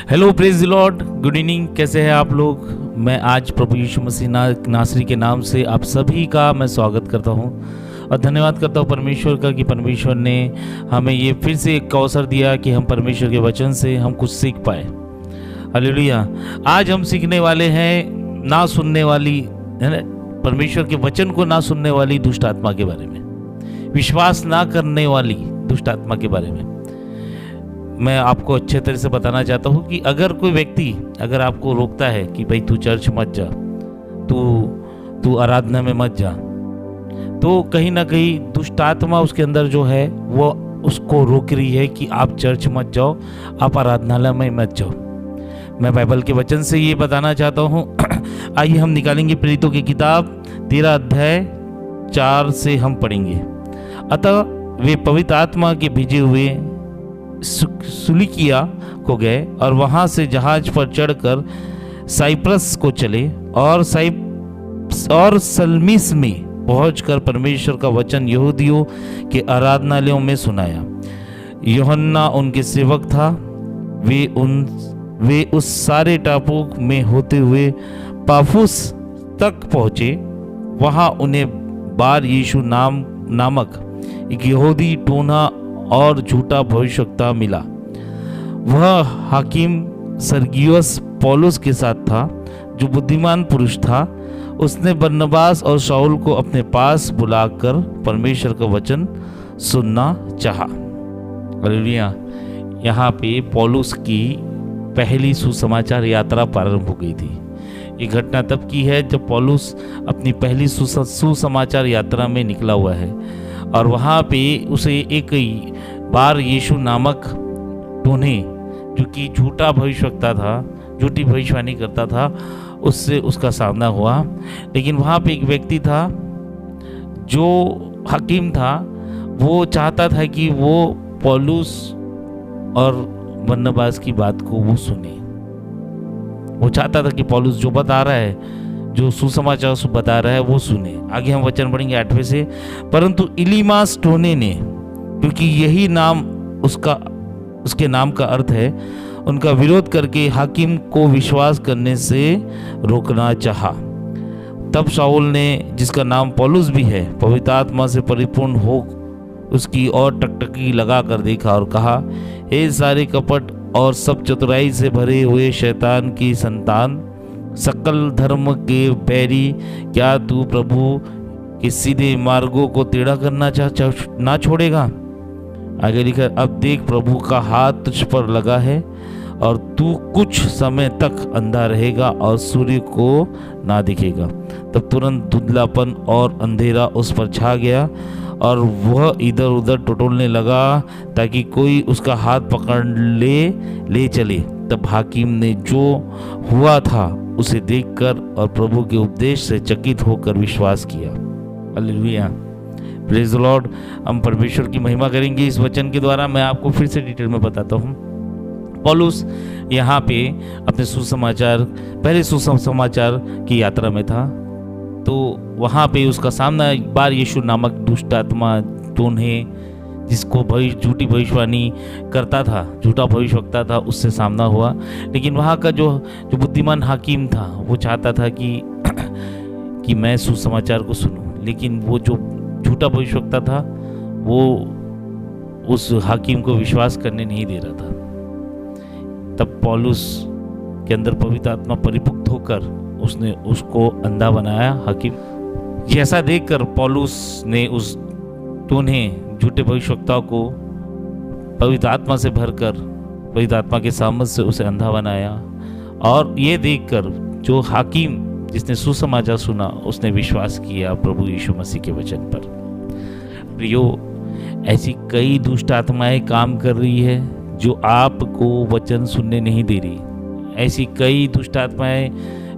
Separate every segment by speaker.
Speaker 1: Hello, praise the Lord, good evening. कैसे हैं आप लोग? मैं आज प्रभु यीशु मसीह नासरी के नाम से आप सभी का मैं स्वागत करता हूं और धन्यवाद करता हूं परमेश्वर का कि परमेश्वर ने हमें ये फिर से एक अवसर दिया कि हम परमेश्वर के वचन से हम कुछ सीख पाए। हालेलुया। आज हम सीखने वाले हैं ना सुनने वाली, है ना, परमेश्वर के वचन को ना सुनने वाली दुष्ट आत्मा के बारे में, विश्वास ना करने वाली दुष्ट आत्मा के बारे में। मैं आपको अच्छे तरह से बताना चाहता हूँ कि अगर कोई व्यक्ति अगर आपको रोकता है कि भाई तू चर्च मत जा, तू आराधना में मत जा, तो कहीं ना कहीं दुष्ट आत्मा उसके अंदर जो है वो उसको रोक रही है कि आप चर्च मत जाओ, आप आराधनालय में मत जाओ। मैं बाइबल के वचन से ये बताना चाहता हूँ। आइए हम निकालेंगे प्रेरितों की किताब 13 अध्याय 4 से हम पढ़ेंगे। अतः वे पवित्र आत्मा के भेजे हुए सुलिकिया को गए और वहां से जहाज पर चढ़कर साइप्रस को चले और सलमीस में पहुंचकर परमेश्वर का वचन यहूदियों के आराधनालयों में सुनाया। यूहन्ना उनके सेवक था। वे उस सारे टापू में होते हुए पाफुस तक पहुंचे। वहां उन्हें बार यीशु नामक एक यहूदी टोना और झूठा भविष्यवक्ता मिला। वह हाकिम सर्गियुस पौलुस के साथ था, जो बुद्धिमान पुरुष था। उसने बरनबास और शाऊल को अपने पास बुलाकर परमेश्वर का वचन सुनना चाहा। हालेलुया। यहाँ पे पौलुस की पहली सुसमाचार यात्रा प्रारंभ हो गई थी। ये घटना तब की है जब पौलुस अपनी पहली सुसमाचार यात्रा में निकला हुआ है और वहाँ पे उसे एक बार यीशु नामक टोने, जो कि झूठा भविष्यवक्ता था, झूठी भविष्यवाणी करता था, उससे उसका सामना हुआ। लेकिन वहाँ पे एक व्यक्ति था जो हकीम था। वो चाहता था कि वो पौलुस और बरनबास की बात को वो सुने। वो चाहता था कि पौलुस जो बता रहा है, जो सुसमाचार बता रहा है, वो सुने। आगे हम वचन पढ़ेंगे 8वें से। परंतु इलीमास टोने ने, क्योंकि यही नाम उसके नाम का अर्थ है, उनका विरोध करके हाकिम को विश्वास करने से रोकना चाहा। तब शाऊल ने, जिसका नाम पौलुस भी है, पवित्र आत्मा से परिपूर्ण हो उसकी ओर टकटकी लगा कर देखा और कहा, हे सारे कपट और सब चतुराई से भरे हुए शैतान की संतान, सकल धर्म के बैरी, क्या तू प्रभु के सीधे मार्गों को टेढ़ा करना ना छोड़ेगा? आगे लिखा, अब देख प्रभु का हाथ तुझ पर लगा है और तू कुछ समय तक अंधा रहेगा और सूर्य को ना दिखेगा। तब तुरंत धुंधलापन और अंधेरा उस पर छा गया और वह इधर उधर टटोलने लगा ताकि कोई उसका हाथ पकड़ ले चले। तब हाकिम ने जो हुआ था उसे देखकर और प्रभु के उपदेश से चकित होकर विश्वास किया। Hallelujah, praise the Lord. हम परमेश्वर की महिमा करेंगे इस वचन के द्वारा। मैं आपको फिर से डिटेल में बताता हूँ। पौलुस यहाँ पे अपने पहले सुसमाचार की यात्रा में था। तो वहाँ पे उसका सामना एक बार यीशु नामक दुष्ट आत्मा टोन्हे, जिसको झूठी भविष्यवाणी करता था, झूठा भविष्यवक्ता था, उससे सामना हुआ। लेकिन वहाँ का जो बुद्धिमान हाकिम था, वो चाहता था कि मैं सुसमाचार को सुनूं। लेकिन वो जो झूठा भविष्यवक्ता था, वो उस हाकिम को विश्वास करने नहीं दे रहा था। तब पौलुस के अंदर पवित्र आत्मा परिपुक्त होकर उसने उसको अंधा बनाया। हाकिम जैसा देखकर पौलुस ने उस टोन्हे झूठे भविष्यवक्ता को पवित्र आत्मा से भरकर पवित्र आत्मा के सामर्थ्य से उसे अंधा बनाया। और ये देखकर जो हाकिम जिसने सुसमाचार सुना, उसने विश्वास किया प्रभु यीशु मसीह के वचन पर। प्रियो, ऐसी कई दुष्ट आत्माएं काम कर रही है जो आपको वचन सुनने नहीं दे रही। ऐसी कई दुष्ट आत्माएं,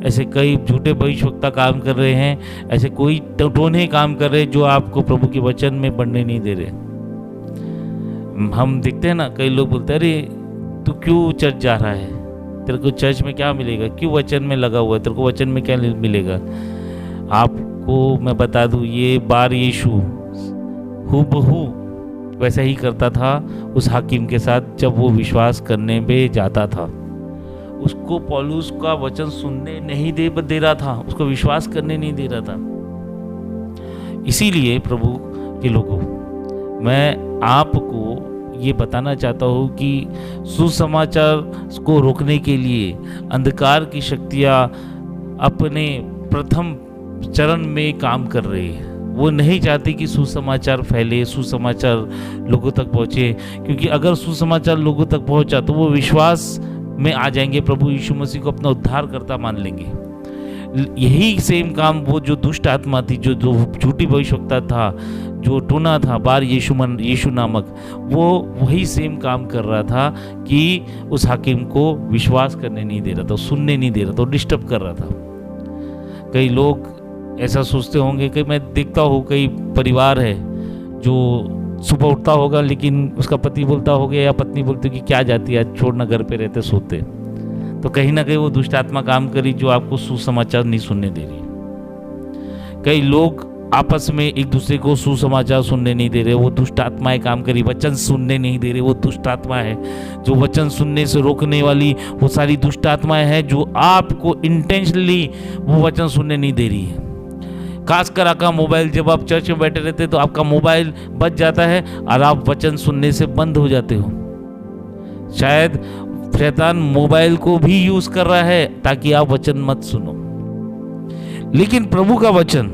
Speaker 1: ऐसे कई झूठे भविष्यवक्ता काम कर रहे हैं, ऐसे कोई टोने काम कर रहे हैं जो आपको प्रभु के वचन में बढ़ने नहीं दे रहे। हम देखते हैं ना, कई लोग बोलते हैं, अरे तू क्यों चर्च जा रहा है, तेरे को चर्च में क्या मिलेगा, क्यों वचन में लगा हुआ है, तेरे को वचन में क्या मिलेगा? आपको मैं बता दूं, ये बार यीशु हूबहू वैसा ही करता था उस हाकिम के साथ जब वो विश्वास करने पे जाता था। उसको पौलुस का वचन सुनने नहीं दे रहा था, उसको विश्वास करने नहीं दे रहा था। इसीलिए प्रभु के लोगों, मैं आपको ये बताना चाहता हूँ कि सुसमाचार को रोकने के लिए अंधकार की शक्तियाँ अपने प्रथम चरण में काम कर रही है। वो नहीं चाहती कि सुसमाचार फैले, सुसमाचार लोगों तक पहुँचे, क्योंकि अगर सुसमाचार लोगों तक पहुँचा तो वो विश्वास में आ जाएंगे, प्रभु यीशु मसीह को अपना उद्धारकर्ता मान लेंगे। यही सेम काम वो जो दुष्ट आत्मा थी, जो झूठी भविष्यवक्ता था, जो टोना था बार यीशु नामक, वो वही सेम काम कर रहा था कि उस हाकिम को विश्वास करने नहीं दे रहा था, सुनने नहीं दे रहा था, डिस्टर्ब कर रहा था। कई लोग ऐसा सोचते होंगे कि मैं देखता हूँ कई परिवार है जो सुबह उठता होगा लेकिन उसका पति बोलता होगा या पत्नी बोलती कि क्या जाती है, आज छोड़ना, घर पे रहते सोते। तो कहीं ना कहीं वो दुष्ट आत्मा काम करी जो आपको सुसमाचार नहीं सुनने दे रही। कई लोग आपस में एक दूसरे को सुसमाचार सुनने नहीं दे रहे, वो दुष्ट आत्माएं काम करी। वचन सुनने नहीं दे रहे, वो दुष्ट आत्मा है। जो वचन सुनने से रोकने वाली वो सारी दुष्ट आत्माएं हैं जो आपको इंटेंशनली वो वचन सुनने नहीं दे रही है। खासकर आपका मोबाइल, जब आप चर्च में बैठे रहते तो आपका मोबाइल बज जाता है और आप वचन सुनने से बंद हो जाते हो। शायद शैतान मोबाइल को भी यूज कर रहा है ताकि आप वचन मत सुनो। लेकिन प्रभु का वचन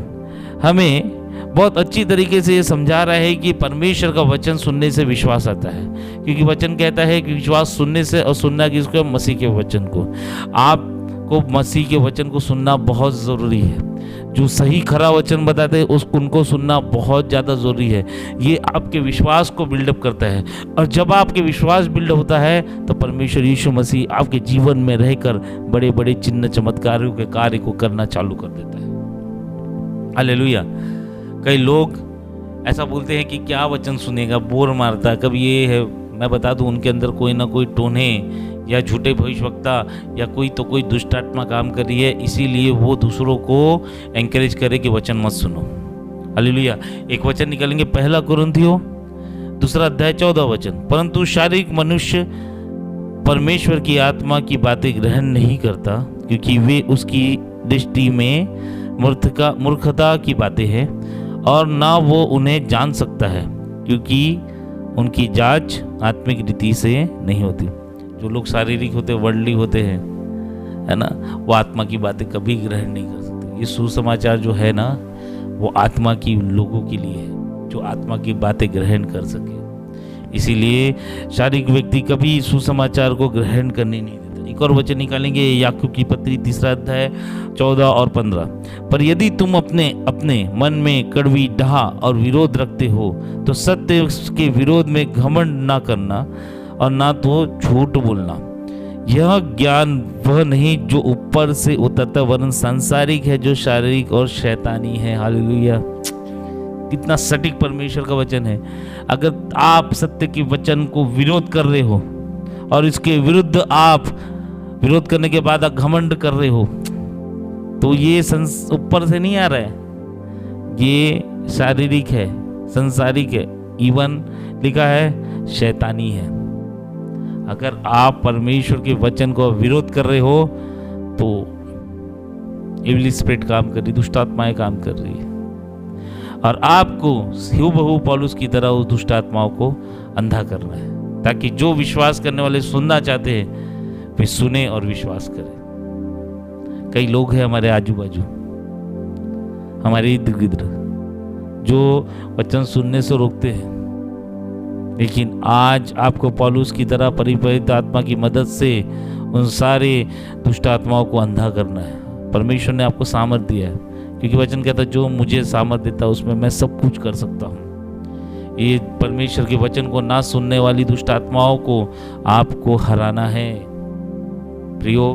Speaker 1: हमें बहुत अच्छी तरीके से ये समझा रहा है कि परमेश्वर का वचन सुनने से विश्वास आता है, क्योंकि वचन कहता है कि विश्वास सुनने से, और सुनना किसको? मसीह के वचन को। आपको मसीह के वचन को सुनना बहुत ज़रूरी है। जो सही खरा वचन बताते हैं उनको सुनना बहुत ज़्यादा ज़रूरी है। ये आपके विश्वास को बिल्डअप करता है, और जब आपके विश्वास बिल्ड होता है तो परमेश्वर यीशु मसीह आपके जीवन में रहकर बड़े बड़े चिन्ह चमत्कारों के कार्य को करना चालू कर देता है। हालेलुया। कई लोग ऐसा बोलते हैं कि क्या वचन सुनेगा, बोर मारता। कभी ये है, मैं बता दूं, उनके अंदर कोई ना कोई टोने या झूठे भविष्यवक्ता या कोई दुष्ट आत्मा काम कर रही है, इसीलिए वो दूसरों को एंकरेज करे कि वचन मत सुनो। हालेलुया। एक वचन निकालेंगे, 1 कुरिन्थियों 2 अध्याय 14 वचन। परंतु शारीरिक मनुष्य परमेश्वर की आत्मा की बातें ग्रहण नहीं करता, क्योंकि वे उसकी दृष्टि में मूर्खता की बातें हैं, और ना वो उन्हें जान सकता है, क्योंकि उनकी जांच आत्मिक रीति से नहीं होती। जो लोग शारीरिक होते, वर्ल्डली होते हैं, है ना, वो आत्मा की बातें कभी ग्रहण नहीं कर सकते। ये सुसमाचार जो है ना, वो आत्मा की लोगों के लिए है, जो आत्मा की बातें ग्रहण कर सके। इसीलिए शारीरिक व्यक्ति कभी सुसमाचार को ग्रहण करने नहीं देता। एक और वचन निकालेंगे, याकूब की पत्री 3 अध्याय 14 और 15। पर यदि तुम अपने मन में कड़वी डाह और विरोध रखते हो तो सत्य के विरोध में घमंड ना करना और ना तो झूठ बोलना। यह ज्ञान वह नहीं जो ऊपर से उतरता, वरन सांसारिक है, जो शारीरिक और शैतानी है। हालेलुया। कितना सटीक परमेश्वर का वचन है। अगर आप सत्य के वचन को विरोध कर रहे हो और इसके विरुद्ध आप विरोध करने के बाद आप घमंड कर रहे हो, तो ये ऊपर से नहीं आ रहा है, ये शारीरिक है, संसारिक है, इवन लिखा है शैतानी है। अगर आप परमेश्वर के वचन को विरोध कर रहे हो तो इवली स्पिरिट काम कर रही, दुष्ट आत्माएं काम कर रही है, और आपको हूबहू पौलुस की तरह उस दुष्ट आत्माओं को अंधा करना है, ताकि जो विश्वास करने वाले सुनना चाहते हैं वे सुने और विश्वास करें। कई लोग हैं हमारे आजू बाजू, हमारे इर्द गिर्द, जो वचन सुनने से रोकते हैं, लेकिन आज आपको पौलुस की तरह परिपवित्र आत्मा की मदद से उन सारे दुष्ट आत्माओं को अंधा करना है। परमेश्वर ने आपको सामर्थ दिया है, क्योंकि वचन कहता है जो मुझे सामर्थ देता है उसमें मैं सब कुछ कर सकता हूँ। ये परमेश्वर के वचन को ना सुनने वाली दुष्ट आत्माओं को आपको हराना है। प्रियो,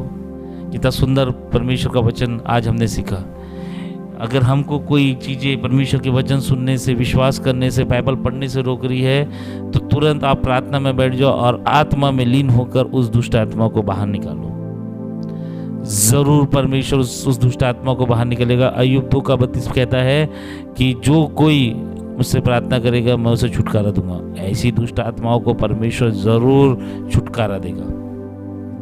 Speaker 1: कितना सुंदर परमेश्वर का वचन आज हमने सीखा। अगर हमको कोई चीज़ें परमेश्वर के वचन सुनने से, विश्वास करने से, बाइबल पढ़ने से रोक रही है, तो तुरंत आप प्रार्थना में बैठ जाओ और आत्मा में लीन होकर उस दुष्ट आत्मा को बाहर निकालो। जरूर परमेश्वर उस दुष्ट आत्मा को बाहर निकलेगा। अय्यूब 2:32 कहता है कि जो कोई मुझसे प्रार्थना करेगा मैं उसे छुटकारा दूंगा। ऐसी दुष्ट आत्माओं को परमेश्वर जरूर छुटकारा देगा।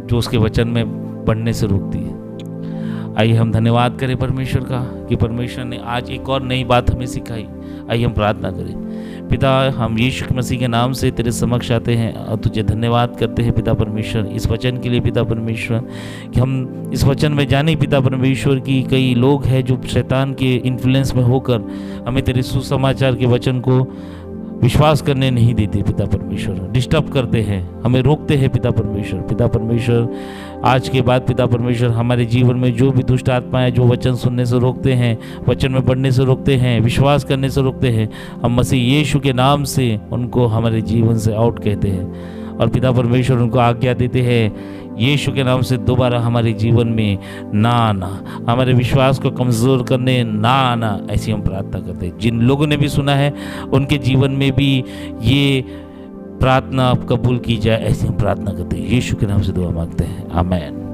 Speaker 1: जो उसके वचन में बढ़ने से रोकती है। आइए हम धन्यवाद करें परमेश्वर का कि परमेश्वर ने आज एक और नई बात हमें सिखाई। आइए हम प्रार्थना करें। पिता, हम यीशु मसीह के नाम से तेरे समक्ष आते हैं और तुझे धन्यवाद करते हैं पिता परमेश्वर इस वचन के लिए। पिता परमेश्वर कि हम इस वचन में जाने पिता परमेश्वर की कई लोग हैं जो शैतान के इन्फ्लुएंस में होकर हमें तेरे सुसमाचार के वचन को विश्वास करने नहीं देते पिता परमेश्वर, डिस्टर्ब करते हैं, हमें रोकते हैं पिता परमेश्वर। पिता परमेश्वर आज के बाद पिता परमेश्वर हमारे जीवन में जो भी दुष्ट आत्माएं जो वचन सुनने से रोकते हैं, वचन में बढ़ने से रोकते हैं, विश्वास करने से रोकते हैं, हम मसीह यीशु के नाम से उनको हमारे जीवन से आउट कहते हैं और पिता परमेश्वर उनको आज्ञा देते हैं यीशु के नाम से दोबारा हमारे जीवन में ना आना, हमारे विश्वास को कमज़ोर करने ना आना। ऐसी हम प्रार्थना करते हैं। जिन लोगों ने भी सुना है उनके जीवन में भी ये प्रार्थना कबूल की जाए, ऐसी हम प्रार्थना करते हैं। यीशु के नाम से दुआ मांगते हैं, आमीन।